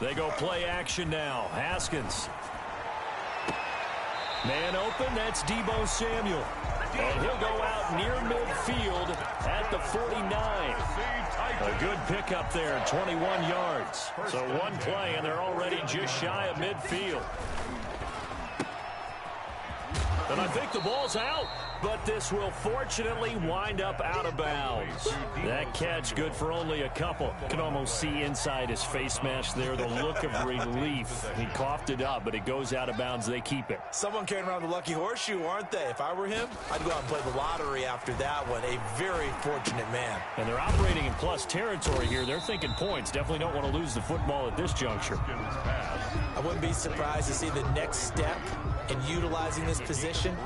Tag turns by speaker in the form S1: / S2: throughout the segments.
S1: They go play action now. Haskins. Man open, that's Deebo Samuel. And he'll go out near midfield at the 49. A good pickup there, 21 yards. So one play, and they're already just shy of midfield. And I think the ball's out, but this will fortunately wind up out of bounds. That catch good for only a couple. You can almost see inside his face mask there the look of relief. He coughed it up, but it goes out of bounds. They keep it.
S2: Someone carrying around the lucky horseshoe, aren't they? If I were him, I'd go out and play the lottery after that one. A very fortunate man.
S1: And they're operating in plus territory here. They're thinking points. Definitely don't want to lose the football at this juncture.
S2: I wouldn't be surprised to see the next step in utilizing this position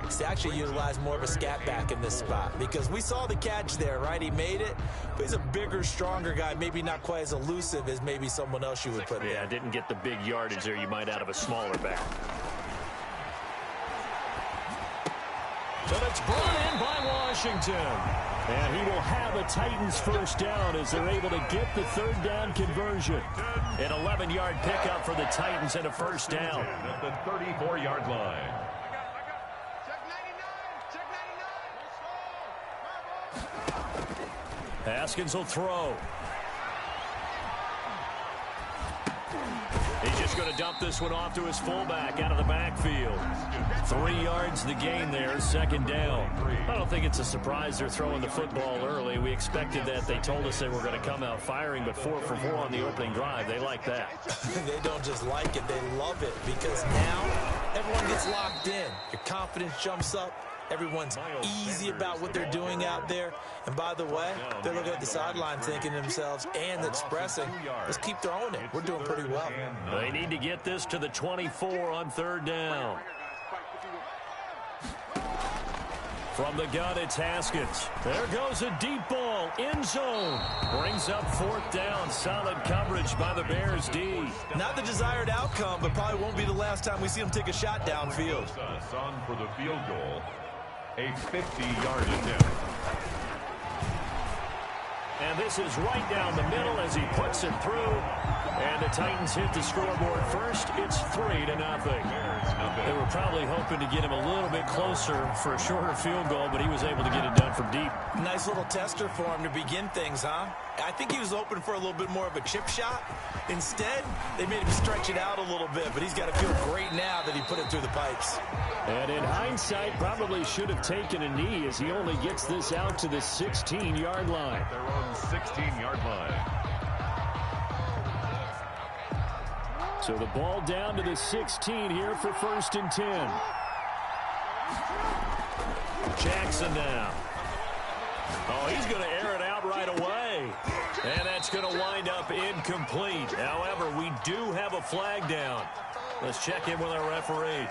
S2: is to actually utilize more of a scat back in this spot, because we saw the catch there, right? He made it, but he's a bigger, stronger guy, maybe not quite as elusive as maybe someone else you would put there.
S1: Yeah, didn't get the big yardage there you might out of a smaller back. But it's brought in by Washington. And he will have a Titans first down as they're able to get the third down conversion. An 11-yard pickup for the Titans and a first down.
S3: At the 34-yard line.
S1: Haskins will throw. He's just going to dump this one off to his fullback out of the backfield. 3 yards the gain there, second down. I don't think it's a surprise they're throwing the football early. We expected that. They told us they were going to come out firing, but 4 for 4 on the opening drive. They like that.
S2: They don't just like it, they love it, because now everyone gets locked in. Your confidence jumps up. Everyone's easy about what they're doing out there. And by the way, they're looking at the sideline thinking to themselves and expressing, let's keep throwing it. We're doing pretty well.
S1: They need to get this to the 24 on third down. From the gun, it's Haskins. There goes a deep ball, end zone. Brings up fourth down. Solid coverage by the Bears D.
S2: Not the desired outcome, but probably won't be the last time we see him take a shot downfield.
S3: On for the field goal. A 50-yard attempt.
S1: And this is right down the middle as he puts it through. And the Titans hit the scoreboard first. It's 3-0. They were probably hoping to get him a little bit closer for a shorter field goal, but he was able to get it done from deep.
S2: Nice little tester for him to begin things, huh? I think he was open for a little bit more of a chip shot. Instead, they made him stretch it out a little bit, but he's got to feel great now that he put it through the pipes.
S1: And in hindsight, probably should have taken a knee as he only gets this out to the 16-yard line.
S3: Their own 16-yard line.
S1: So the ball down to the 16 here for 1st and 10. Jackson now. Oh, he's going to air it out right away. And that's going to wind up incomplete. However, we do have a flag down. Let's check in with our referee.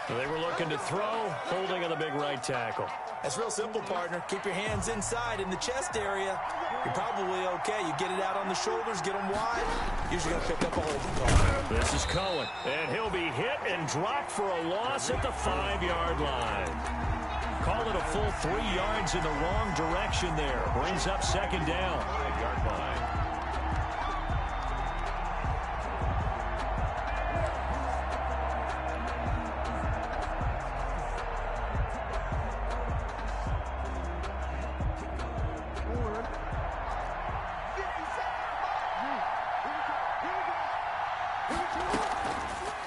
S1: They were looking to throw, holding on the big right tackle.
S2: That's real simple, partner. Keep your hands inside in the chest area. You're probably okay. You get it out on the shoulders, get them wide. Usually going to pick up a holding call.
S1: This is Cohen, and he'll be hit and dropped for a loss at the 5-yard line. Call it a full 3 yards in the wrong direction there. Brings up second down.
S3: 5-yard line.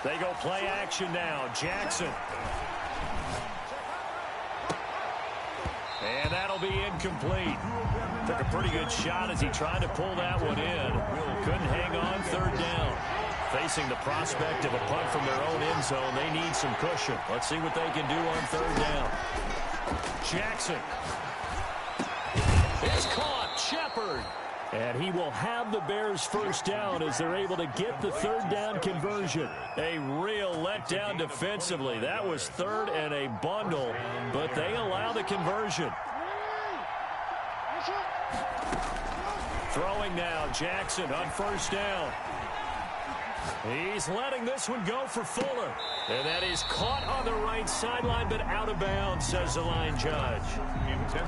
S1: They go play action now. Jackson. And that'll be incomplete. Took a pretty good shot as he tried to pull that one in. Couldn't hang on, third down. Facing the prospect of a punt from their own end zone, they need some cushion. Let's see what they can do on third down. Jackson. It's caught. Shepard. And he will have the Bears first down as they're able to get the third down conversion. A real letdown defensively. That was third and a bundle, but they allow the conversion. Throwing now, Jackson on first down. He's letting this one go for Fuller. And that is caught on the right sideline, but out of bounds, says the line judge.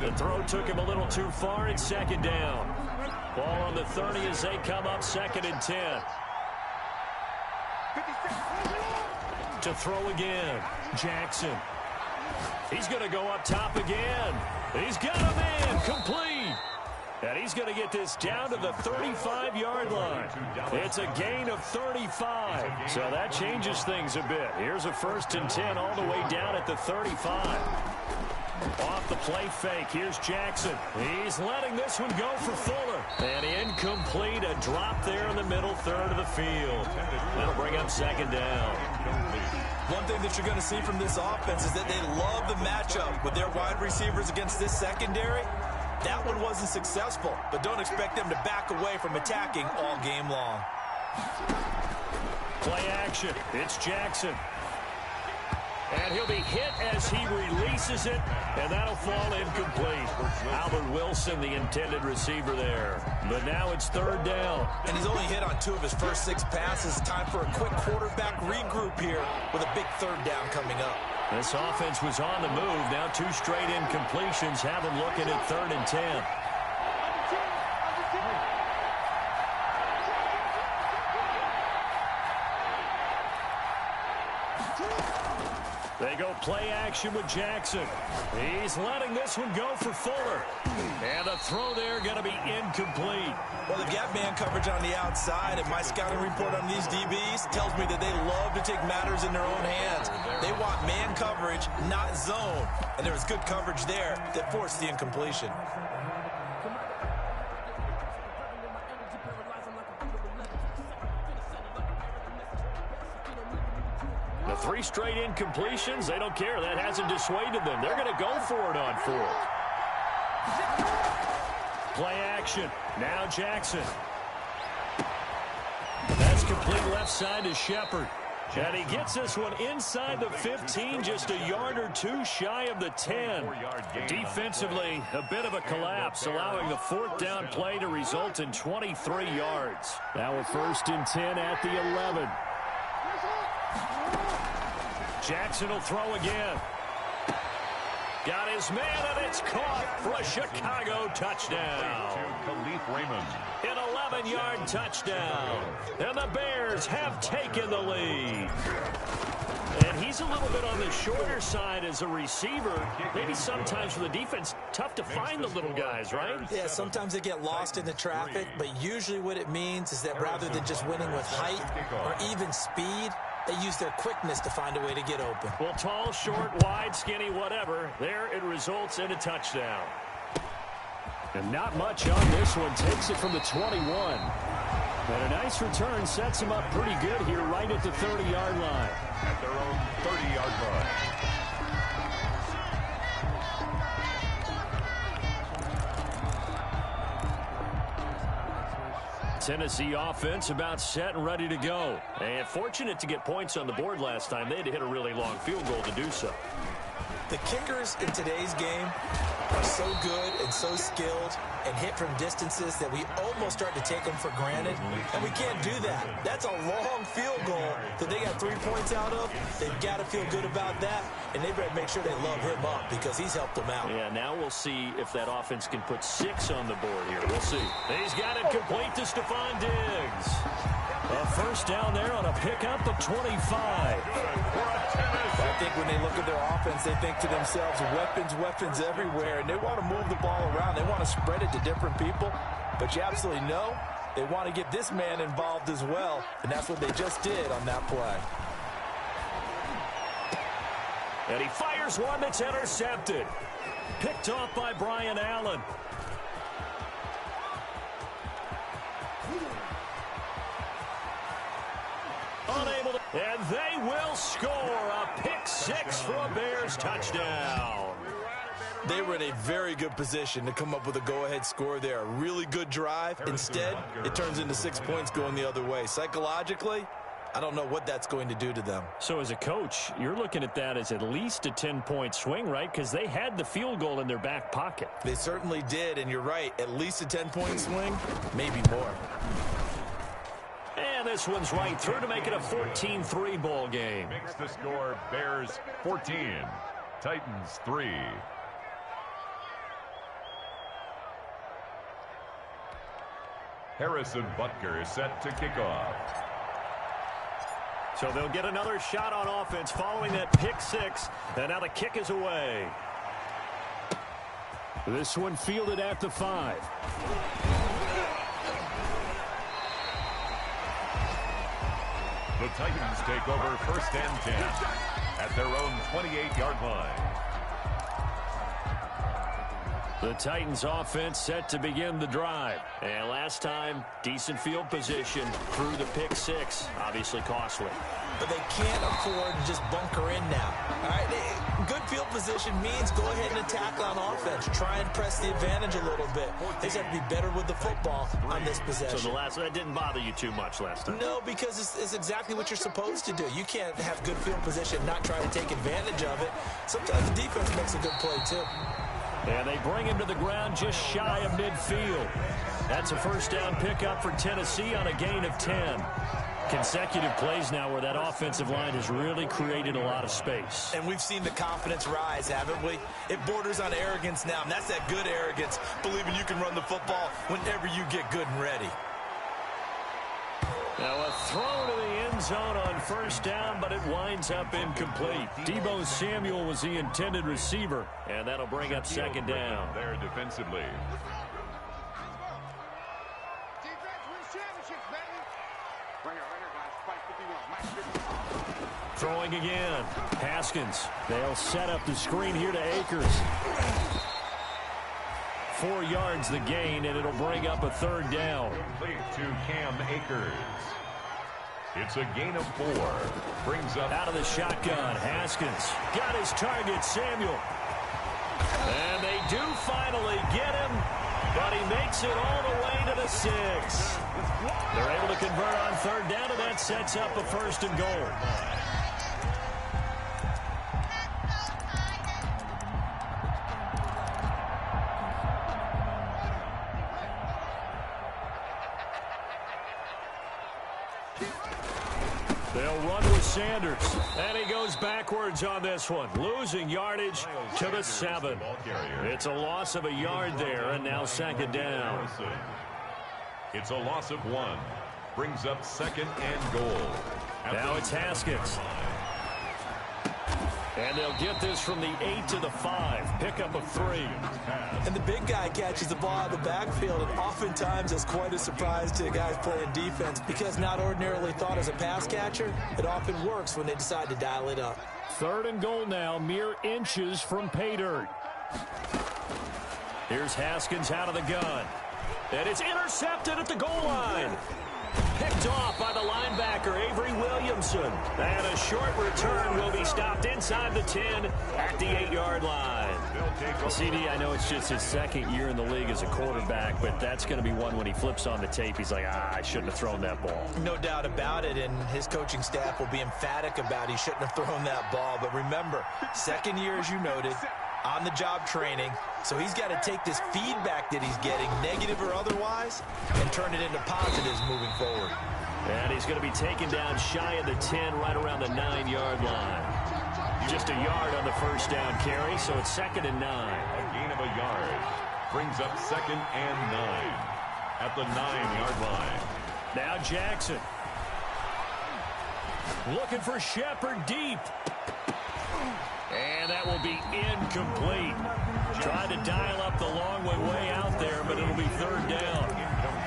S1: The throw took him a little too far. It's second down. Ball on the 30 as they come up 2nd and 10. To throw again, Jackson. He's going to go up top again. He's got a man complete. And he's going to get this down to the 35-yard line. It's a gain of 35. So that changes things a bit. Here's a 1st and 10 all the way down at the 35. Off the play fake, here's Jackson. He's letting this one go for Fuller. And incomplete, a drop there in the middle third of the field. That'll bring up 2nd down.
S2: One thing that you're going to see from this offense is that they love the matchup with their wide receivers against this secondary. That one wasn't successful, but don't expect them to back away from attacking all game long.
S1: Play action, it's Jackson. And he'll be hit as he releases it, and that'll fall incomplete. Albert Wilson, the intended receiver there. But now it's 3rd down.
S2: And he's only hit on 2 of his first 6 passes. Time for a quick quarterback regroup here with a big 3rd down coming up.
S1: This offense was on the move. Now 2 straight incompletions have them looking at 3rd and 10. They go play action with Jackson. He's letting this one go for Fuller. And a throw there going to be incomplete.
S2: Well, they've got man coverage on the outside, and my scouting report on these DBs tells me that they love to take matters in their own hands. They want man coverage, not zone. And there was good coverage there that forced the incompletion.
S1: The 3 straight incompletions, they don't care. That hasn't dissuaded them. They're going to go for it on 4th. Play action. Now Jackson. That's complete left side to Shepard. And he gets this one inside the 15, just a yard or 2 shy of the 10. Defensively, a bit of a collapse, allowing the 4th down play to result in 23 yards. Now a 1st and 10 at the 11. Jackson will throw again. Got his man, and it's caught for a Chicago touchdown. An 11-yard touchdown. And the Bears have taken the lead. And he's a little bit on the shorter side as a receiver. Maybe sometimes for the defense, tough to find the little guys, right?
S2: Yeah, sometimes they get lost in the traffic, but usually what it means is that rather than just winning with height or even speed, they use their quickness to find a way to get open.
S1: Well, tall, short, wide, skinny, whatever. There it results in a touchdown. And not much on this one. Takes it from the 21. And a nice return sets him up pretty good here right at the 30-yard line.
S3: At their own 30-yard line.
S1: Tennessee offense about set and ready to go. And fortunate to get points on the board last time. They had to hit a really long field goal to do so.
S2: The kickers in today's game are so good and so skilled and hit from distances that we almost start to take them for granted. And we can't do that. That's a long field goal that they got 3 points out of. They've got to feel good about that. And they better make sure they love him up because he's helped them out.
S1: Yeah, now we'll see if that offense can put 6 on the board here. We'll see. He's got it complete to Stephon Diggs. A 1st down there on a pickup of 25.
S2: I think when they look at their offense, they think to themselves, weapons everywhere, and they want to move the ball around. They want to spread it to different people, but you absolutely know they want to get this man involved as well, and that's what they just did on that play.
S1: And he fires one that's intercepted. Picked off by Brian Allen. Unable to, and they will score a pick 6 for a Bears touchdown.
S2: They were in a very good position to come up with a go-ahead score there. A really good drive. Instead, it turns into 6 points going the other way. Psychologically, I don't know what that's going to do to them.
S1: So as a coach, you're looking at that as at least a 10-point swing, right? Because they had the field goal in their back pocket.
S2: They certainly did, and you're right. At least a 10-point swing, maybe more.
S1: And this one's right through to make it a 14-3 ball game.
S3: Makes the score Bears 14, Titans 3. Harrison Butker is set to kick off.
S1: So they'll get another shot on offense following that pick six. And now the kick is away. This one fielded at the 5.
S3: The Titans take over 1st and 10 at their own 28-yard line.
S1: The Titans offense set to begin the drive. And last time, decent field position through the pick six. Obviously costly.
S2: But they can't afford to just bunker in now. All right, good field position means go ahead and attack on offense. Try and press the advantage a little bit. They just have to be better with the football on this possession.
S1: So that didn't bother you too much last time?
S2: No, because it's exactly what you're supposed to do. You can't have good field position and not try to take advantage of it. Sometimes the defense makes a good play, too.
S1: And they bring him to the ground just shy of midfield. That's a first down pickup for Tennessee on a gain of 10. Consecutive plays now where that offensive line has really created a lot of space.
S2: And we've seen the confidence rise, haven't we? It borders on arrogance now, and that's that good arrogance, believing you can run the football whenever you get good and ready.
S1: Now a throw to the end zone on first down, but it winds up incomplete. Deebo Samuel was the intended receiver, and that'll bring up second down.
S3: There defensively.
S1: Throwing again. Haskins. They'll set up the screen here to Akers. 4 yards the gain, and it'll bring up a third down.
S3: Complete to Cam Akers. It's a gain of 4. Brings up
S1: out of the shotgun. Haskins got his target, Samuel. And they do finally get him, but he makes it all the way to the 6. They're able to convert on third down, and that sets up a first and goal. They'll run with Sanders, and he goes backwards on this one, losing yardage to the 7. It's a loss of a yard there, and now second down.
S3: It's a loss of 1. Brings up second and goal.
S1: Now it's Haskins. And they'll get this from the 8 to the 5. Pickup of 3.
S2: And the big guy catches the ball out of the backfield, and oftentimes it's quite a surprise to the guys playing defense because not ordinarily thought as a pass catcher, it often works when they decide to dial it up.
S1: Third and goal now, mere inches from pay dirt. Here's Haskins out of the gun. And it's intercepted at the goal line. Picked off by the linebacker, Avery Williamson. And a short return will be stopped inside the 10 at the 8-yard line. CD, I know it's just his second year in the league as a quarterback, but that's going to be one when he flips on the tape, he's like, I shouldn't have thrown that ball.
S2: No doubt about it, and his coaching staff will be emphatic about he shouldn't have thrown that ball. But remember, second year, as you noted, on-the-job training, so he's got to take this feedback that he's getting, negative or otherwise, and turn it into positives moving forward.
S1: And he's going to be taken down shy of the 10, right around the 9-yard line. Just a yard on the first down carry, so it's second and 9.
S3: A gain of a yard. Brings up second and 9 at the 9-yard line.
S1: Now Jackson. Looking for Shepard deep. And that will be incomplete. Tried to dial up the long way out there, but it'll be third down.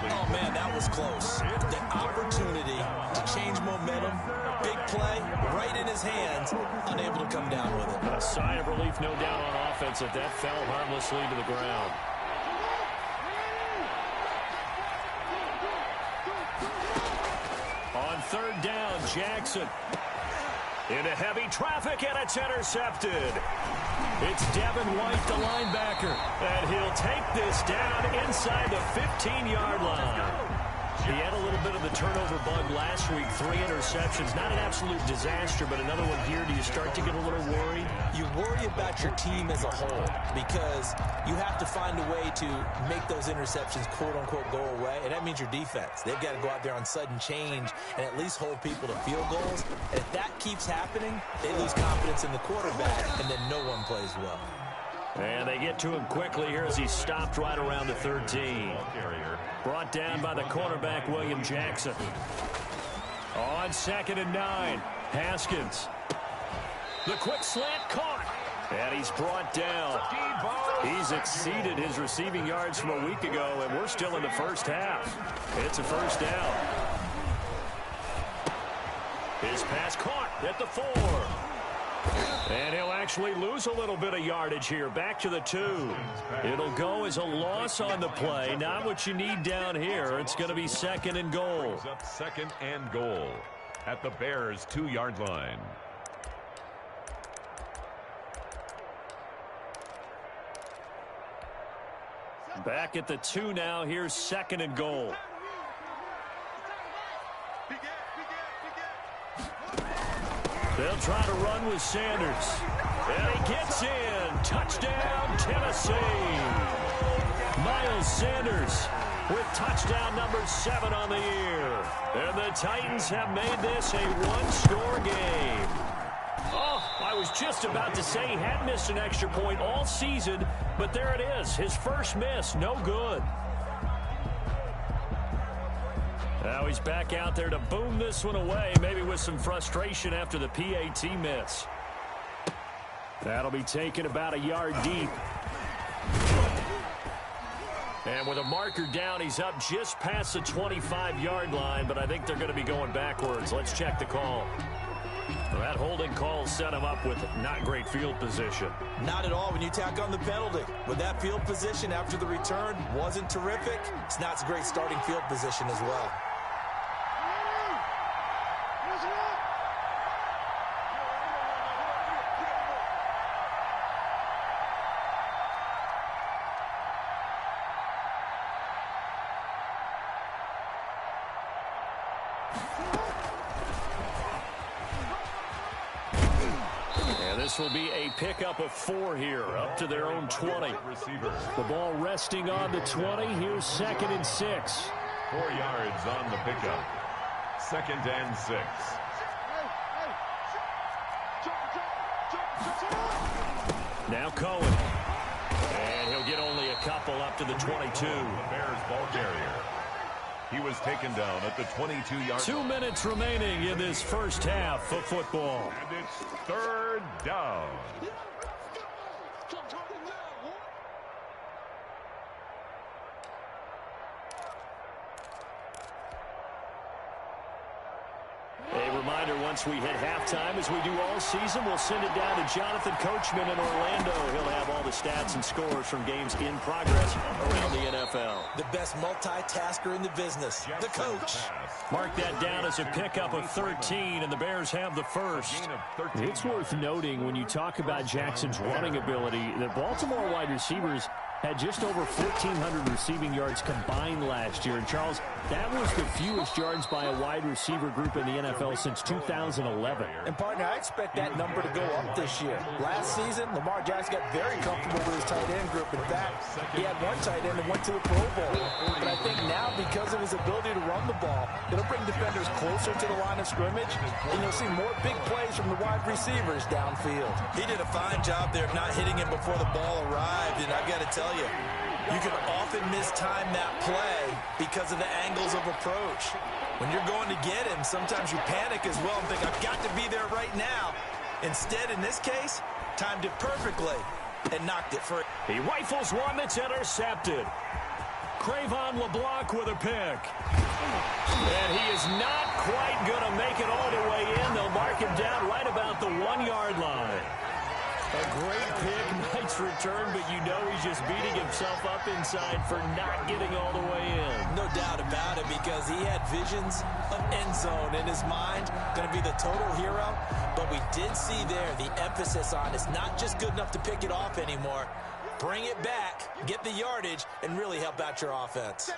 S2: Oh, man, that was close. The opportunity to change momentum, big play, right in his hands, unable to come down with it.
S1: A sigh of relief, no doubt, on offense that fell harmlessly to the ground. On third down, Jackson. Into heavy traffic, and it's intercepted. It's Devin White, the linebacker, and he'll take this down inside the 15-yard line. He had a little bit of the turnover bug last week, 3 interceptions. Not an absolute disaster, but another one here. Do you start to get a little worried?
S2: You worry about your team as a whole because you have to find a way to make those interceptions, quote-unquote, go away, and that means your defense. They've got to go out there on sudden change and at least hold people to field goals. And if that keeps happening, they lose confidence in the quarterback, and then no one plays well.
S1: And they get to him quickly here as he stopped right around the 13. Brought down by the cornerback, William Jackson. On 2nd and 9, Haskins. The quick slant caught. And he's brought down. He's exceeded his receiving yards from a week ago, and we're still in the first half. It's a first down. His pass caught at the 4. And he'll actually lose a little bit of yardage here. Back to the 2. It'll go as a loss on the play. Not what you need down here. It's going to be 2nd and goal.
S3: 2nd and goal at the Bears' 2-yard line.
S1: Back at the 2 now. Here's 2nd and goal. They'll try to run with Sanders. And he gets in. Touchdown, Tennessee. Miles Sanders with touchdown number 7 on the year. And the Titans have made this a one-score game. Oh, I was just about to say he hadn't missed an extra point all season, but there it is. His first miss, no good. Now he's back out there to boom this one away, maybe with some frustration after the PAT miss. That'll be taken about a yard deep. And with a marker down, he's up just past the 25-yard line, but I think they're going to be going backwards. Let's check the call. Well, that holding call set him up with not great field position.
S2: Not at all when you tack on the penalty. With that field position after the return wasn't terrific, it's not a great starting field position as well.
S1: This will be a pickup of 4 here, up to their own 20. The ball resting on the 20. Here's 2nd and 6.
S3: 4 yards on the pickup. 2nd and 6.
S1: Now Cohen. And he'll get only a couple up to the 22.
S3: The Bears ball carrier. He was taken down at the 22-yard line.
S1: 2 minutes remaining in this first half of football.
S3: And it's 3rd down.
S1: A reminder, once we hit halftime, as we do all season, we'll send it down to Jonathan Coachman in Orlando. He'll have all the stats and scores from games in progress around the NFL.
S2: The best multitasker in the business, the coach.
S1: Mark that down as a pickup of 13, and the Bears have the first. It's worth noting when you talk about Jackson's running ability that Baltimore wide receivers had just over 1,400 receiving yards combined last year. And, Charles, that was the fewest yards by a wide receiver group in the NFL since 2011.
S2: And, partner, I expect that number to go up this year. Last season, Lamar Jackson got very comfortable with his tight end group. In fact, he had one tight end that went to the Pro Bowl. But I think now, because of his ability to run the ball, it'll bring defenders closer to the line of scrimmage, and you'll see more big plays from the wide receivers downfield. He did a fine job there of not hitting him before the ball arrived, and I've got to tell you, you can often mistime that play because of the angles of approach. When you're going to get him, sometimes you panic as well and think, I've got to be there right now. Instead, in this case, timed it perfectly and knocked it free.
S1: He rifles one that's intercepted. Cravon LeBlanc with a pick. And he is not quite going to make it all the way in. They'll mark him down right about the 1-yard line. A great pick, nice return, but you know he's just beating himself up inside for not getting all the way in.
S2: No doubt about it, because he had visions of end zone in his mind, going to be the total hero. But we did see there the emphasis on it's not just good enough to pick it off anymore. Bring it back, get the yardage, and really help out your offense.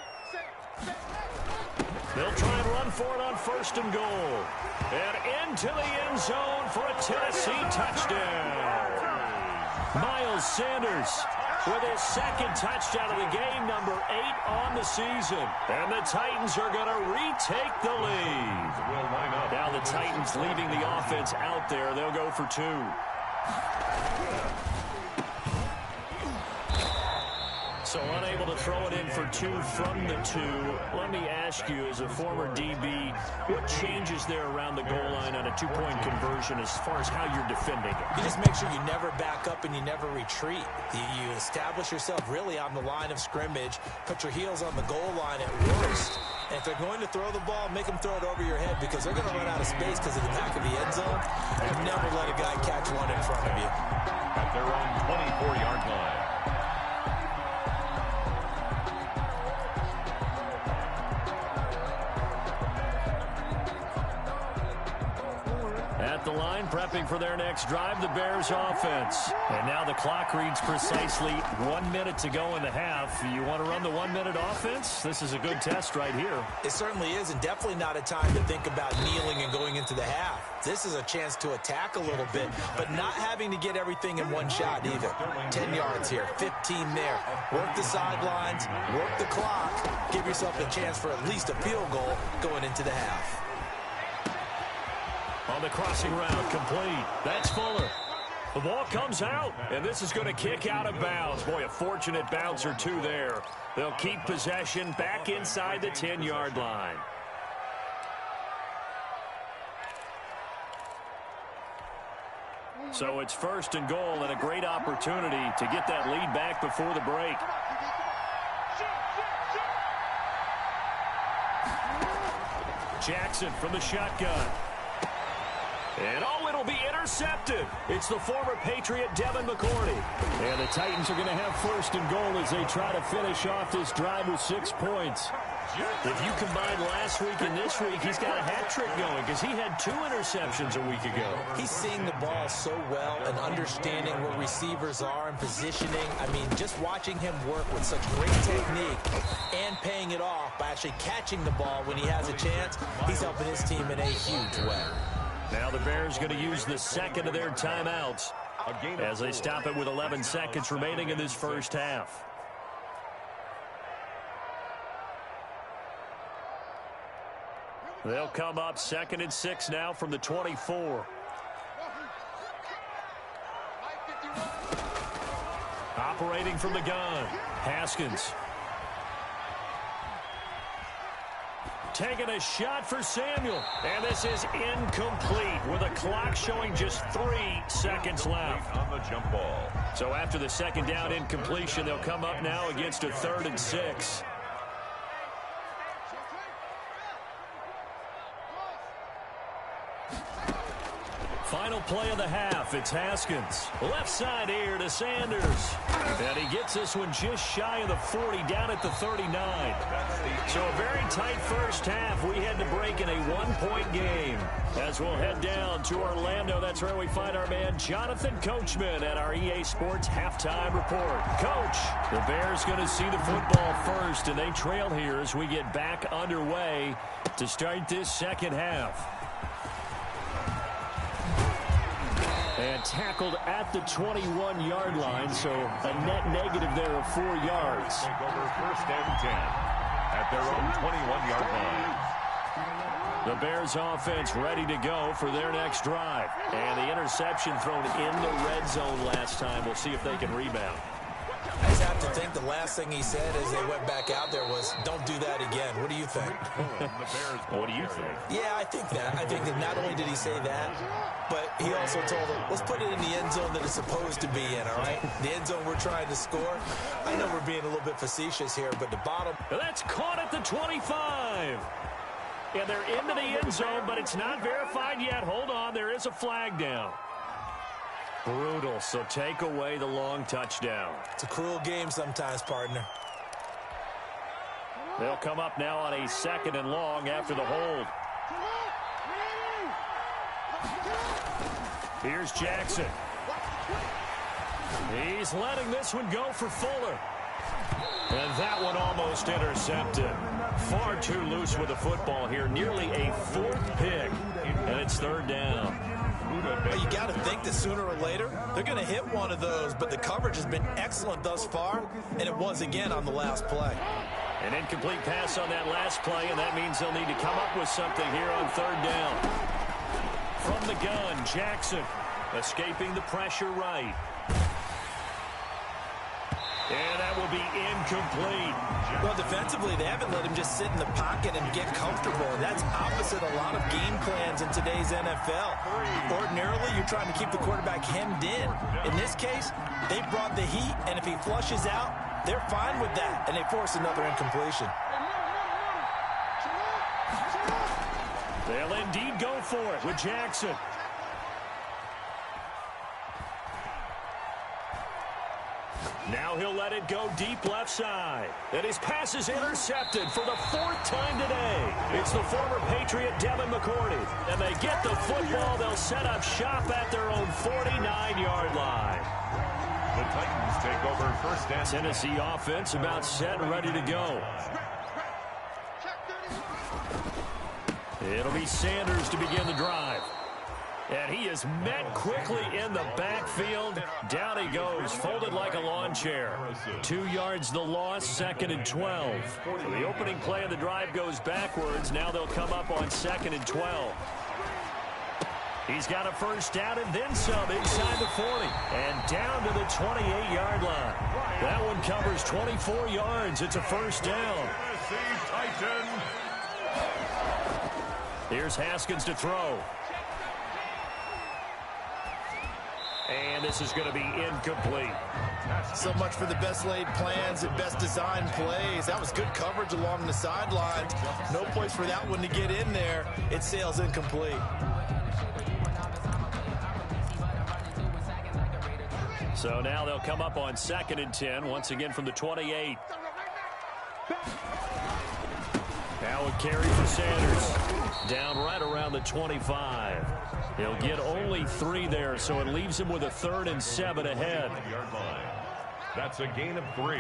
S1: They'll try and run for it on 1st and goal. And into the end zone for a Tennessee touchdown. Miles Sanders with his 2nd touchdown of the game, number 8 on the season. And the Titans are going to retake the lead. Now the Titans leaving the offense out there. They'll go for 2. So unable to throw it in for 2 from the 2. Let me ask you, as a former DB, what changes there around the goal line on a 2-point conversion as far as how you're defending it?
S2: You just make sure you never back up and you never retreat. You establish yourself really on the line of scrimmage, put your heels on the goal line at worst. And if they're going to throw the ball, make them throw it over your head because they're going to run out of space because of the back of the end zone. And never let a guy catch one in front of you.
S3: At their own 24-yard line.
S1: At the line, prepping for their next drive, the Bears offense. And now the clock reads precisely 1 minute to go in the half. You want to run the 1-minute offense? This is a good test right here.
S2: It certainly is, and definitely not a time to think about kneeling and going into the half. This is a chance to attack a little bit, but not having to get everything in one shot either. 10 yards here, 15 there. Work the sidelines, work the clock. Give yourself a chance for at least a field goal going into the half.
S1: On the crossing route, complete. That's Fuller. The ball comes out, and this is going to kick out of bounds. Boy, a fortunate bounce or two there. They'll keep possession back inside the 10-yard line. So it's 1st and goal and a great opportunity to get that lead back before the break. Jackson from the shotgun. And, oh, it'll be intercepted. It's the former Patriot Devin McCourty. And the Titans are going to have 1st and goal as they try to finish off this drive with 6 points. If you combine last week and this week, he's got a hat trick going because he had 2 interceptions a week ago.
S2: He's seeing the ball so well and understanding where receivers are and positioning. I mean, just watching him work with such great technique and paying it off by actually catching the ball when he has a chance, he's helping his team in a huge way.
S1: Now the Bears going to use the second of their timeouts as they stop it with 11 seconds remaining in this first half. They'll come up 2nd and 6 now from the 24. Operating from the gun, Haskins. Taking a shot for Samuel. And this is incomplete with a clock showing just 3 seconds left.
S3: On the jump ball.
S1: So after the second down incompletion, they'll come up now against a 3rd and 6. Final play of the half. It's Haskins. Left side here to Sanders. And he gets this one just shy of the 40, down at the 39. So a very tight first half. We had to break in a 1-point game. As we'll head down to Orlando, that's where we find our man Jonathan Coachman at our EA Sports Halftime Report. Coach, the Bears going to see the football first, and they trail here as we get back underway to start this second half. And tackled at the 21-yard line, so a net negative there of 4 yards.
S3: Take over 1st and 10 at their own 21-yard line.
S1: The Bears offense ready to go for their next drive. And the interception thrown in the red zone last time. We'll see if they can rebound.
S2: I just have to think the last thing he said as they went back out there was, don't do that again. What do you think?
S1: What do you think?
S2: Yeah, I think that. I think that not only did he say that, but he also told them, let's put it in the end zone that it's supposed to be in, all right? The end zone we're trying to score. I know we're being a little bit facetious here, but the bottom.
S1: That's caught at the 25. And they're into the end zone, but it's not verified yet. Hold on, there is a flag down. Brutal, so take away the long touchdown.
S2: It's a cruel game sometimes, partner.
S1: They'll come up now on a 2nd and long after the hold. Here's Jackson. He's letting this one go for Fuller. And that one almost intercepted. Far too loose with the football here. Nearly a 4th pick. And it's 3rd down.
S2: Well, you got to think that sooner or later they're going to hit one of those, but the coverage has been excellent thus far, and it was again on the last play.
S1: An incomplete pass on that last play, and that means they'll need to come up with something here on 3rd down. From the gun, Jackson escaping the pressure right. And that will be incomplete.
S2: Well, defensively, they haven't let him just sit in the pocket and get comfortable. And that's opposite a lot of game plans in today's NFL. Ordinarily, you're trying to keep the quarterback hemmed in. In this case, they brought the heat, and if he flushes out, they're fine with that, and they force another incompletion.
S1: They'll indeed go for it with Jackson. Now he'll let it go deep left side. And his pass is intercepted for the 4th time today. It's the former Patriot Devin McCourty. And they get the football. They'll set up shop at their own 49-yard line.
S3: The Titans take over first and
S1: Tennessee offense about set and ready to go. It'll be Sanders to begin the drive. And he is met quickly in the backfield. Down he goes, folded like a lawn chair. 2 yards the loss, 2nd and 12. So the opening play of the drive goes backwards. Now they'll come up on 2nd and 12. He's got a first down and then some inside the 40. And down to the 28-yard line. That one covers 24 yards. It's a first down. Here's Haskins to throw. And this is going to be incomplete.
S2: So much for the best laid plans and best designed plays. That was good coverage along the sidelines. No place for that one to get in there. It sails incomplete.
S1: So now they'll come up on 2nd and 10, once again from the 28. Now a carry for Sanders. Down right around the 25. He'll get only 3 there, so it leaves him with a 3rd and 7 ahead.
S3: That's a gain of 3.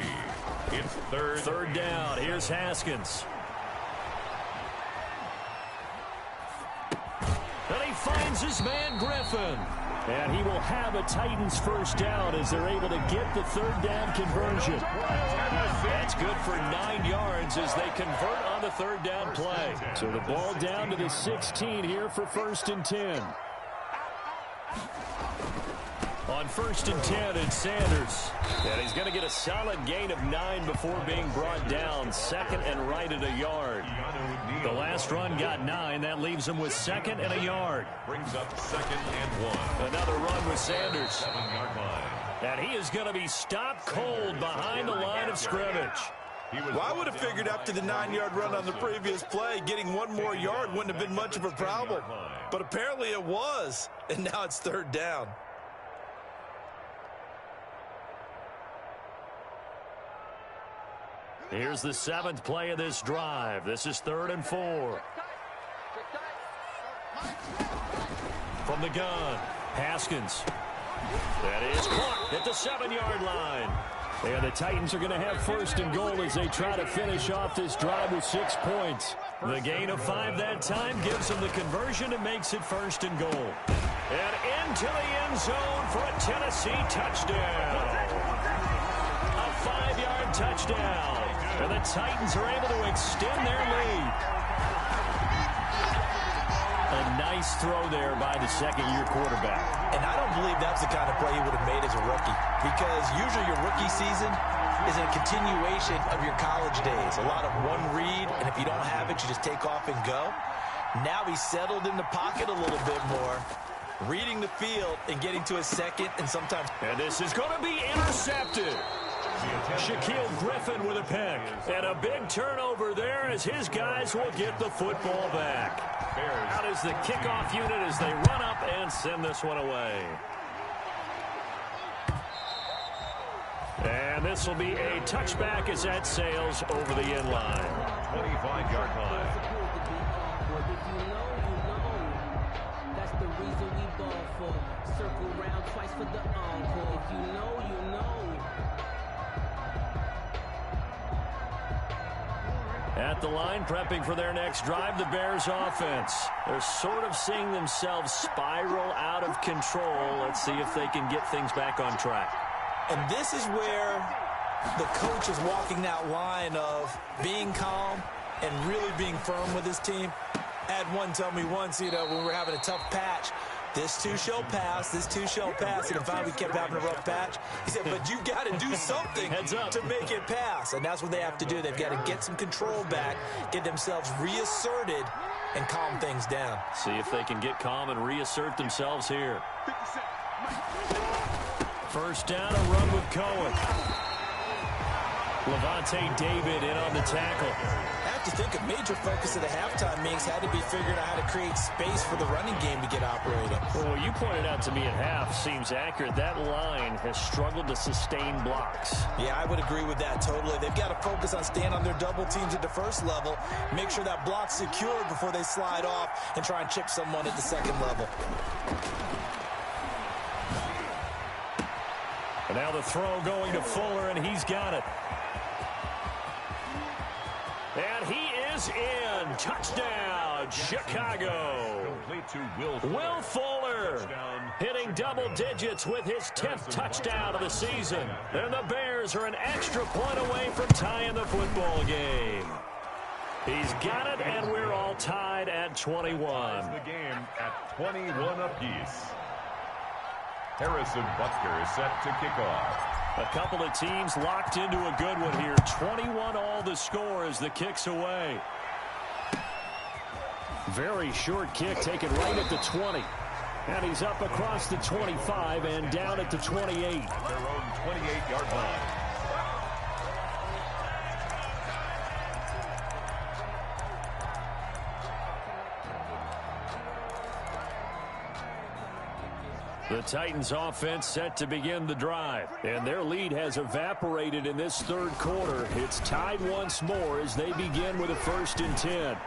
S3: It's third
S1: down. Here's Haskins. And he finds his man Griffin. And he will have a Titans first down as they're able to get the 3rd down conversion. That's good for 9 yards as they convert on the 3rd down play. So the ball down to the 16 here for 1st and 10. On 1st and 10, it's Sanders. And he's going to get a solid gain of 9 before being brought down. 2nd and right at a yard. The last run got 9. That leaves him with 2nd and a yard.
S3: Brings up 2nd and 1.
S1: Another run with Sanders.
S3: 7-yard line.
S1: And he is going to be stopped cold behind the line of scrimmage.
S2: Well, I would have figured after the 9-yard run on the previous play, getting 1 more yard wouldn't have been much of a problem. But apparently it was. And now it's 3rd down.
S1: Here's the 7th play of this drive. This is 3rd and 4. From the gun, Haskins. That is caught at the 7-yard line. And the Titans are going to have 1st and goal as they try to finish off this drive with 6 points. The gain of 5 that time gives them the conversion and makes it 1st and goal. And into the end zone for a Tennessee touchdown. A 5-yard touchdown. And the Titans are able to extend their lead. A nice throw there by the 2nd-year quarterback. And I don't believe that's the kind of play he would have made as a rookie. Because usually your rookie season is a continuation of your college days. A lot of one read, and if you don't have it, you just take off and go. Now he's settled in the pocket a little bit more, reading the field and getting to his 2nd and sometimes. And this is going to be intercepted. Shaquille Griffin with a pick. And a big turnover there as his guys will get the football back. Out is the kickoff unit as they run up and send this one away. And this will be a touchback as that sails over the end line.
S3: 25-yard line.
S4: That's the reason we ball for. Circle round twice for the encore. If you know, you know.
S1: At the line, prepping for their next drive, the Bears offense. They're sort of seeing themselves spiral out of control. Let's see if they can get things back on track.
S2: And this is where the coach is walking that line of being calm and really being firm with his team. I had one tell me once, when we were having a tough patch, This too shall pass. This too shall pass. And finally, we kept having a rough patch. He said, but you got to do something to make it pass. And that's what they have to do. They've got to get some control back, get themselves reasserted, and calm things down.
S1: See if they can get calm and reassert themselves here. First down, a run with Cohen. Levante David in on the tackle.
S2: I have to think a major focus of the halftime meetings had to be figuring out how to create space for the running game to get operating.
S1: Well, what you pointed out to me at half seems accurate. That line has struggled to sustain blocks.
S2: Yeah, I would agree with that totally. They've got to focus on staying on their double teams at the first level, make sure that block's secured before they slide off and try and chip someone at the second level.
S1: And now the throw going to Fuller, and he's got it. And he is in. Touchdown, Chicago.
S3: Complete to Will
S1: Fuller hitting double digits with his 10th touchdown of the season. And the Bears are an extra point away from tying the football game. He's got it, and we're all tied at 21.
S3: The game at 21 apiece. Harrison Butker is set to kick off.
S1: A couple of teams locked into a good one here. 21 all the score as the kick's away. Very short kick taken right at the 20. And he's up across the 25 and down at the 28.
S3: At their own 28-yard line.
S1: The Titans offense set to begin the drive, and their lead has evaporated in this third quarter. It's tied once more as they begin with a 1st and 10.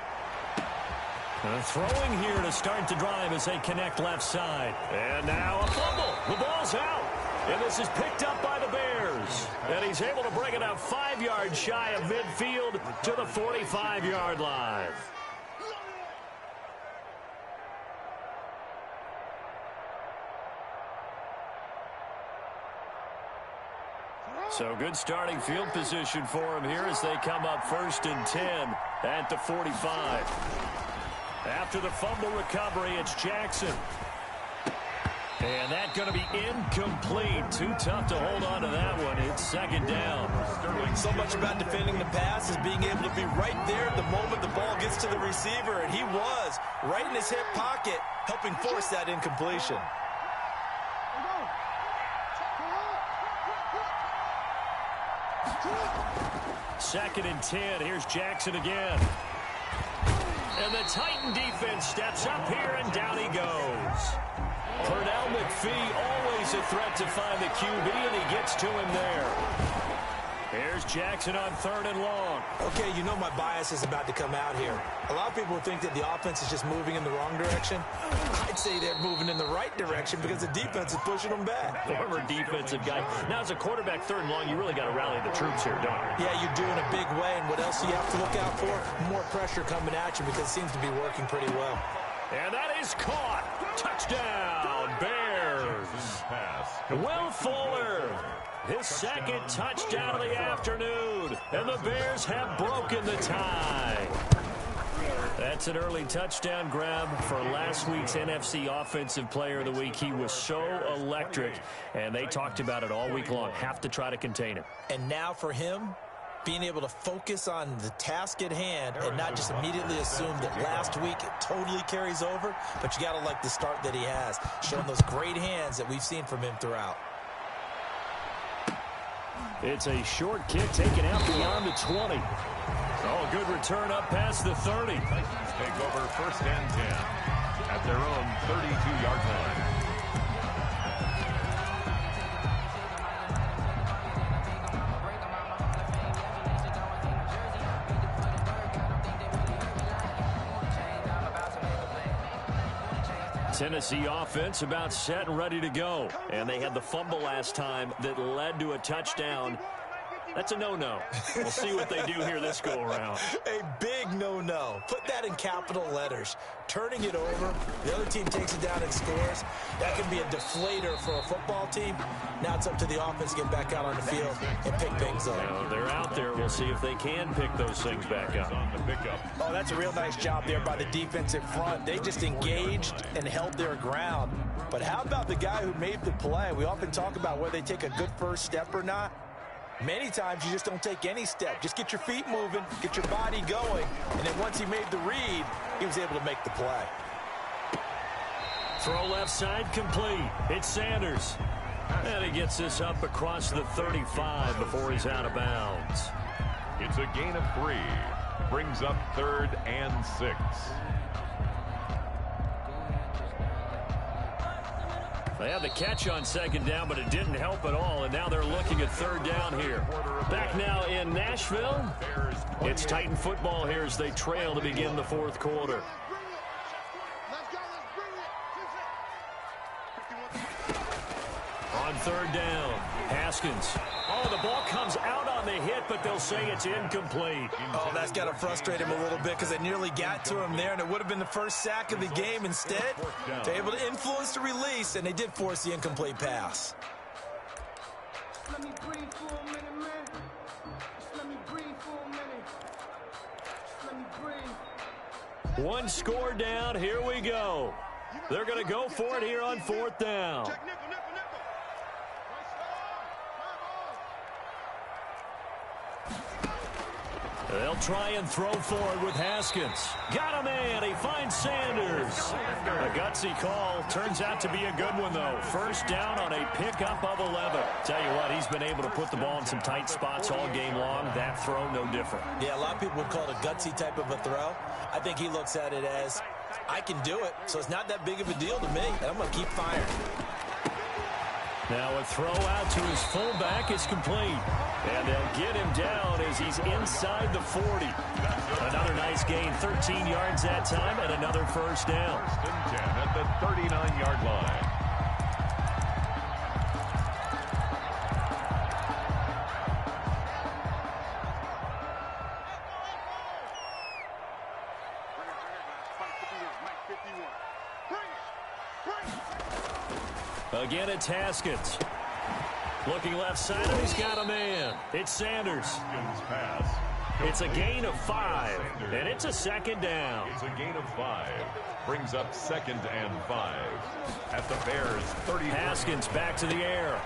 S1: Throwing here to start the drive as they connect left side. And now a fumble. The ball's out. And this is picked up by the Bears. And he's able to bring it up 5 yards shy of midfield to the 45-yard line. So good starting field position for him here as they come up 1st and 10 at the 45. After the fumble recovery, it's Jackson. And that's going to be incomplete. Too tough to hold on to that one. It's 2nd down.
S2: So much about defending the pass is being able to be right there at the moment the ball gets to the receiver. And he was right in his hip pocket, helping force that incompletion.
S1: 2nd and 10. Here's Jackson again. And the Titan defense steps up here, and down he goes. Pernell McPhee, always a threat to find the QB, and he gets to him there. Here's Jackson on 3rd and long.
S2: Okay, you know my bias is about to come out here. A lot of people think that the offense is just moving in the wrong direction. I'd say they're moving in the right direction because the defense is pushing them back.
S1: Former defensive guy. Now, as a quarterback, 3rd and long, you really got to rally the troops here, don't you?
S2: Yeah, you do in a big way. And what else do you have to look out for? More pressure coming at you because it seems to be working pretty well.
S1: And that is caught. Touchdown, Bears. Will Fuller. His 2nd touchdown of the afternoon. And the Bears have broken the tie. That's an early touchdown grab for last week's NFC Offensive Player of the Week. He was so electric, and they talked about it all week long. Have to try to contain him.
S2: And now for him, being able to focus on the task at hand and not just immediately assume that last week it totally carries over, but you got to like the start that he has, showing those great hands that we've seen from him throughout.
S1: It's a short kick taken out beyond the 20. Oh, good return up past the 30.
S3: Titans take over 1st and 10 at their own 32-yard line.
S1: Tennessee offense about set and ready to go. And they had the fumble last time that led to a touchdown. That's a no-no. We'll see what they do here this go-around.
S2: A big no-no. Put that in capital letters. Turning it over, the other team takes it down and scores. That can be a deflator for a football team. Now it's up to the offense to get back out on the field and pick things up.
S1: Now they're out there. We'll see if they can pick those things back up.
S2: Oh, that's a real nice job there by the defensive front. They just engaged and held their ground. But how about the guy who made the play? We often talk about whether they take a good first step or not. Many times you just don't take any step. Just get your feet moving, get your body going, and then once he made the read, he was able to make the play.
S1: Throw left side complete. It's Sanders. And he gets this up across the 35 before he's out of bounds.
S3: It's a gain of 3. Brings up 3rd and 6.
S1: They had the catch on 2nd down, but it didn't help at all, and now they're looking at 3rd down here. Back now in Nashville, it's Titan football here as they trail to begin the 4th quarter. On 3rd down, Haskins. Oh, the ball comes out on the hit, but they'll say it's incomplete.
S2: Oh, that's got to frustrate him a little bit because they nearly got to him there, and it would have been the first sack of the game. Instead, they're able to influence the release, and they did force the incomplete pass.
S5: Let me breathe for a minute, man. Just let me breathe for a minute. Just let me breathe.
S1: One score down. Here we go. They're going to go for it here on 4th down. They'll try and throw forward with Haskins. Got a man. He finds Sanders. A gutsy call. Turns out to be a good one, though. 1st down on a pickup of 11. Tell you what, he's been able to put the ball in some tight spots all game long. That throw, no different.
S2: Yeah, a lot of people would call it a gutsy type of a throw. I think he looks at it as, I can do it, so it's not that big of a deal to me, and I'm going to keep firing.
S1: Now a throw out to his fullback is complete. And they'll get him down as he's inside the 40. Another nice gain, 13 yards that time, and another 1st down.
S3: 1st and 10 at the 39-yard line.
S1: Again, it's Haskins. Looking left side, and he's got a man. It's Sanders. It's a gain of 5, and it's a 2nd down.
S3: It's a gain of 5. Brings up 2nd and 5 at the Bears' 30.
S1: Haskins back to the air.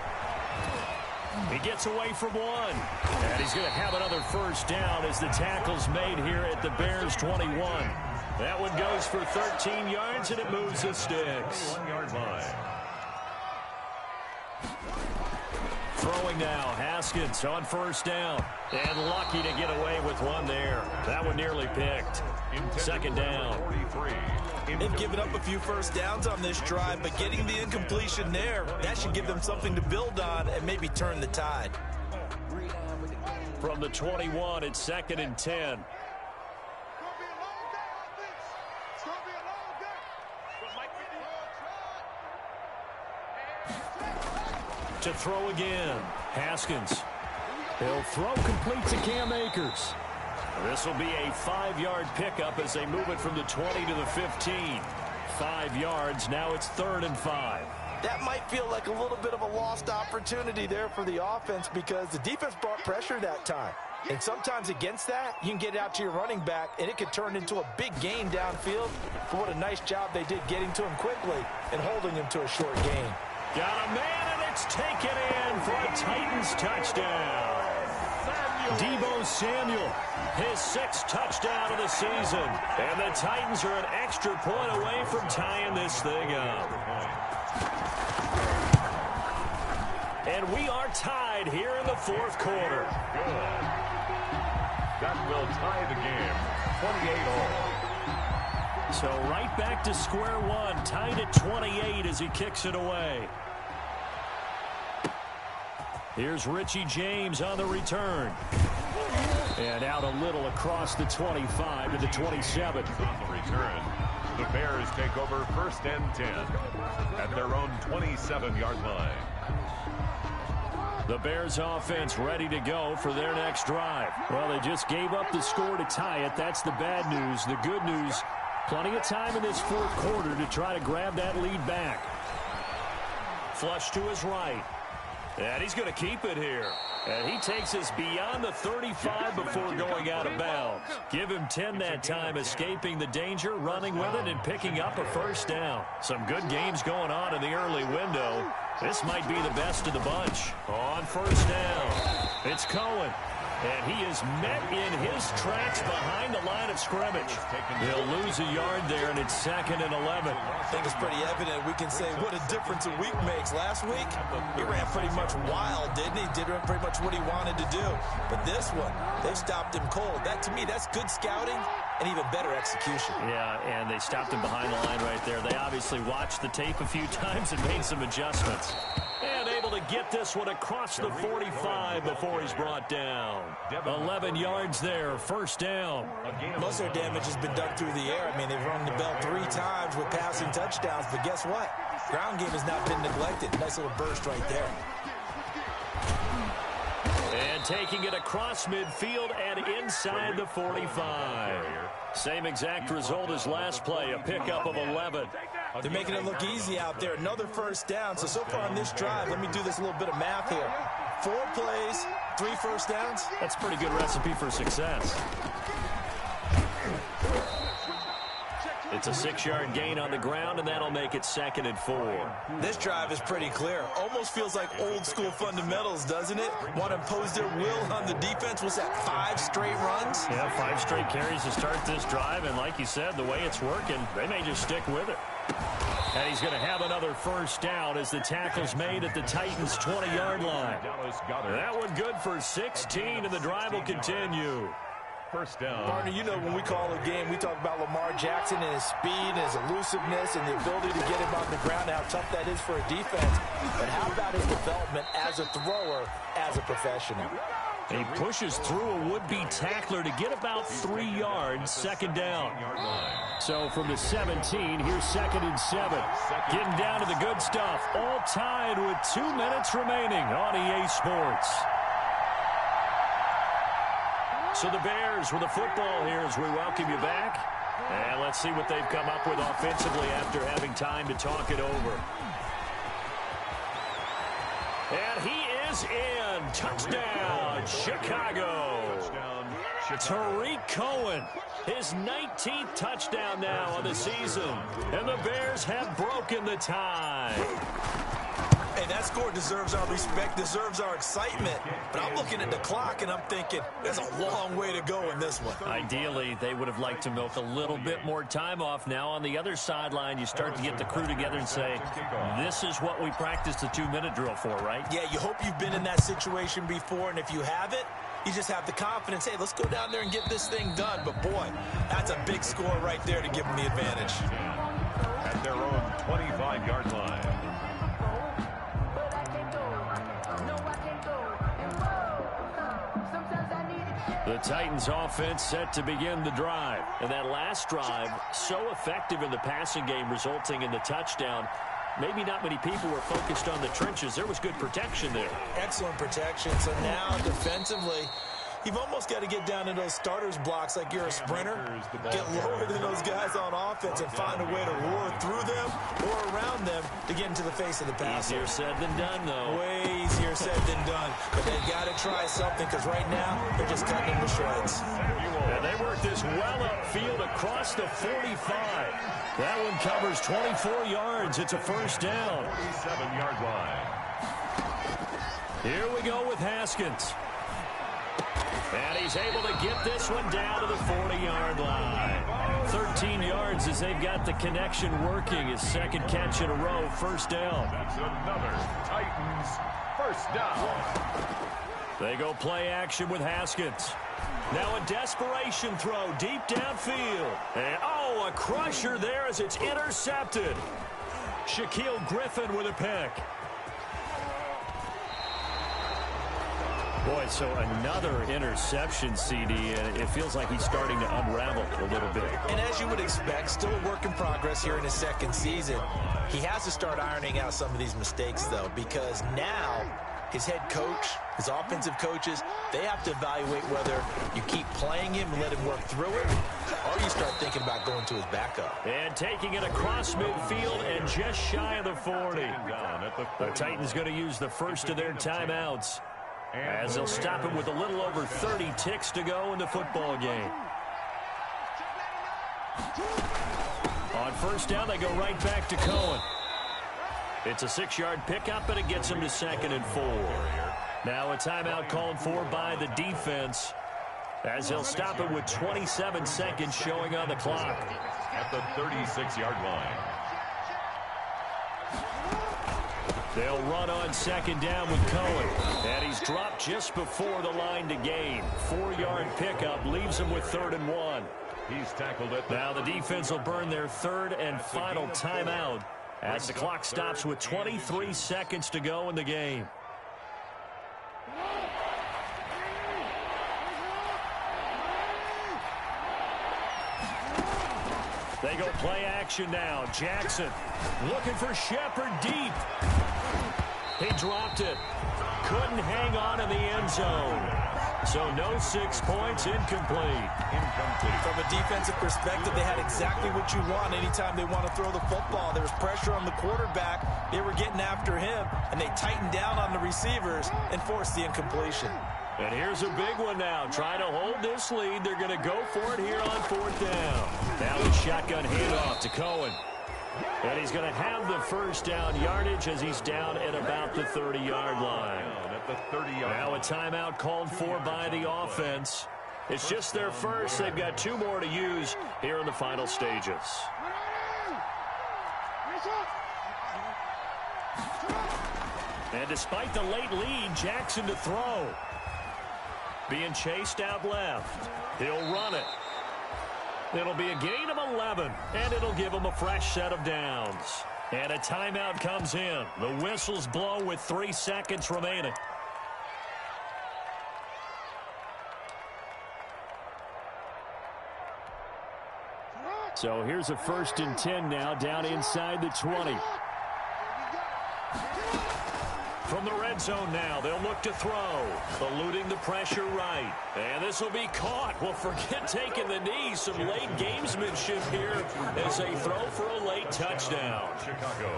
S1: He gets away from one, and he's going to have another 1st down as the tackle's made here at the Bears' 21. That one goes for 13 yards, and it moves the sticks.
S3: 1-yard line.
S1: Throwing now, Haskins on 1st down. And lucky to get away with one there. That one nearly picked. 2nd down.
S2: They've given up a few 1st downs on this drive, but getting the incompletion there, that should give them something to build on and maybe turn the tide.
S1: From the 21, it's 2nd and 10. To throw again, Haskins. He'll throw complete to Cam Akers. This will be a 5-yard pickup as they move it from the 20 to the 15. 5 yards, now it's 3rd and 5.
S2: That might feel like a little bit of a lost opportunity there for the offense because the defense brought pressure that time. And sometimes against that, you can get it out to your running back, and it could turn into a big gain downfield. But what a nice job they did getting to him quickly and holding him to a short gain.
S1: Got a man, and it's taken in for a Titans touchdown. Deebo Samuel, his 6th touchdown of the season. And the Titans are an extra point away from tying this thing up. And we are tied here in the 4th quarter.
S3: Good. That will tie the game, 28 all.
S1: So right back to square one, tied at 28 as he kicks it away. Here's Richie James on the return. And out a little across the 25 to the 27.
S3: On the return, the Bears take over 1st and 10 at their own 27-yard line.
S1: The Bears offense ready to go for their next drive. Well, they just gave up the score to tie it. That's the bad news. The good news, plenty of time in this fourth quarter to try to grab that lead back. Flush to his right. And he's going to keep it here. And he takes us beyond the 35 before going out of bounds. Give him 10 that time, escaping the danger, running with it, and picking up a first down. Some good games going on in the early window. This might be the best of the bunch. On first down, it's Cohen. And he is met in his tracks behind the line of scrimmage. He'll lose a yard there, and it's 2nd and 11.
S2: I think it's pretty evident we can say what a difference a week makes. Last week, he ran pretty much wild, didn't he? Did pretty much what he wanted to do. But this one, they stopped him cold. That, to me, that's good scouting and even better execution.
S1: Yeah, and they stopped him behind the line right there. They obviously watched the tape a few times and made some adjustments. And able to get this one across the 45 before he's brought down. 11 yards there, first down.
S2: Most of their damage has been done through the air. I mean, they've rung the bell 3 times with passing touchdowns, but guess what? Ground game has not been neglected. Nice little burst right there.
S1: And taking it across midfield and inside the 45. Same exact result as last play, a pickup of 11.
S2: They're making it look easy out there. Another first down. So far on this drive, let me do this little bit of math here. 4 plays, 3 first downs.
S1: That's a pretty good recipe for success. It's a 6-yard gain on the ground, and that'll make it 2nd and 4.
S2: This drive is pretty clear. Almost feels like old school fundamentals, doesn't it? Want to impose their will on the defense. Was that 5 straight runs?
S1: Yeah, 5 straight carries to start this drive, and like you said, the way it's working, they may just stick with it. And he's going to have another first down as the tackle's made at the Titans' 20-yard line. That one good for 16, and the drive will continue.
S3: First down.
S2: Partner, you know when we call a game, we talk about Lamar Jackson and his speed and his elusiveness and the ability to get him on the ground and how tough that is for a defense. But how about his development as a thrower, as a professional?
S1: He pushes through a would-be tackler to get about 3 yards, 2nd down. So from the 17, here's 2nd and 7. Getting down to the good stuff. All tied with 2 minutes remaining on EA Sports. So the Bears with the football here as we welcome you back. And let's see what they've come up with offensively after having time to talk it over. And he is in. Touchdown, Chicago. Tariq Cohen, his 19th touchdown now on the season. And the Bears have broken the tie.
S2: Hey, that score deserves our respect, deserves our excitement. But I'm looking at the clock, and I'm thinking there's a long way to go in this one.
S1: Ideally, they would have liked to milk a little bit more time off. Now, on the other sideline, you start to get the crew together and say, this is what we practiced the 2-minute drill for, right?
S2: Yeah, you hope you've been in that situation before, and if you haven't, you just have the confidence, hey, let's go down there and get this thing done. But, boy, that's a big score right there to give them the advantage.
S3: At their own 25-yard line.
S1: The Titans offense set to begin the drive. And that last drive, so effective in the passing game, resulting in the touchdown. Maybe not many people were focused on the trenches. There was good protection there.
S2: Excellent protection. So now defensively, you've almost got to get down in those starters blocks like you're a sprinter. Get lower than those guys on offense and find a way to roar through them or around them to get into the face of the passer.
S1: Easier said than done, though.
S2: Way easier said than done. But they've got to try something because right now they're just cutting them to shreds.
S1: And they work this well upfield across the 45. That one covers 24 yards. It's a first down.
S3: 37-yard line.
S1: Here we go with Haskins. And he's able to get this one down to the 40-yard line. 13 yards as they've got the connection working. His 2nd catch in a row, first down.
S3: That's another Titans first down.
S1: They go play action with Haskins. Now a desperation throw deep downfield. And, a crusher there as it's intercepted. Shaquille Griffin with a pick. Boy, so another interception, CD, and it feels like he's starting to unravel a little bit.
S2: And as you would expect, still a work in progress here in his second season. He has to start ironing out some of these mistakes, though, because now his head coach, his offensive coaches, they have to evaluate whether you keep playing him and let him work through it, or you start thinking about going to his backup.
S1: And taking it across midfield and just shy of the 40. The Titans going to use the first of their timeouts, as they'll stop him with a little over 30 ticks to go in the football game. On first down, they go right back to Cohen. It's a 6-yard pickup, and it gets him to 2nd and 4. Now a timeout called for by the defense, as they'll stop it with 27 seconds showing on the clock.
S3: At the 36-yard line.
S1: They'll run on 2nd down with Cohen. And he's dropped just before the line to gain. 4-yard pickup leaves him with 3rd and 1.
S3: He's tackled it.
S1: Now the defense will burn their 3rd and final timeout as the clock stops with 23 seconds to go in the game. They go play action now. Jackson looking for Shepard deep. He dropped it. Couldn't hang on in the end zone. So no 6 points, incomplete.
S2: From a defensive perspective, they had exactly what you want anytime they want to throw the football. There was pressure on the quarterback. They were getting after him, and they tightened down on the receivers and forced the incompletion.
S1: And here's a big one now. Trying to hold this lead. They're going to go for it here on 4th down. Now a shotgun handoff to Cohen. And he's going to have the first down yardage as he's down at about the 30-yard line. Now a timeout called for by the offense. It's just their first. They've got 2 more to use here in the final stages. And despite the late lead, Jackson to throw. Being chased out left. He'll run it. It'll be a gain of 11, and it'll give him a fresh set of downs. And a timeout comes in. The whistles blow with 3 seconds remaining. So here's a 1st and 10 now, down inside the 20. From the red zone now, they'll look to throw. Eluding the pressure right. And this will be caught. Well, forget taking the knee. Some late gamesmanship here as they throw for a late touchdown.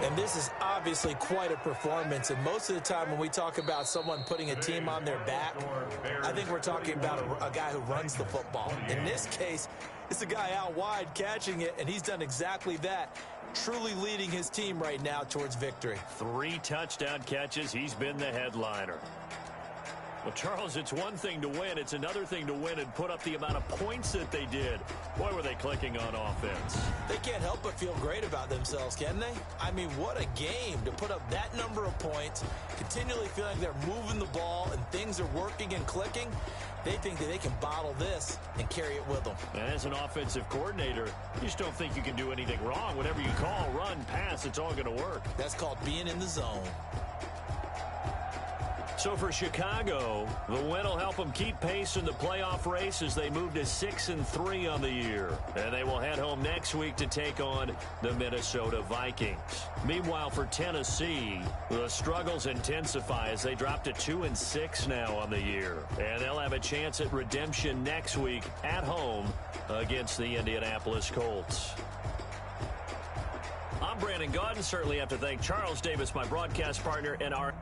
S2: And this is obviously quite a performance. And most of the time when we talk about someone putting a team on their back, I think we're talking about a guy who runs the football. In this case, it's a guy out wide catching it, and he's done exactly that. Truly leading his team right now towards victory.
S1: 3 touchdown catches. He's been the headliner. Well, Charles, it's one thing to win. It's another thing to win and put up the amount of points that they did. Boy, were they clicking on offense.
S2: They can't help but feel great about themselves, can they? I mean, what a game to put up that number of points, continually feeling they're moving the ball and things are working and clicking. They think that they can bottle this and carry it with them.
S1: And as an offensive coordinator, you just don't think you can do anything wrong. Whatever you call, run, pass, it's all going to work.
S2: That's called being in the zone.
S1: So for Chicago, the win will help them keep pace in the playoff race as they move to 6-3 on the year. And they will head home next week to take on the Minnesota Vikings. Meanwhile, for Tennessee, the struggles intensify as they drop to 2-6 now on the year. And they'll have a chance at redemption next week at home against the Indianapolis Colts. I'm Brandon Gaudin. Certainly have to thank Charles Davis, my broadcast partner, and our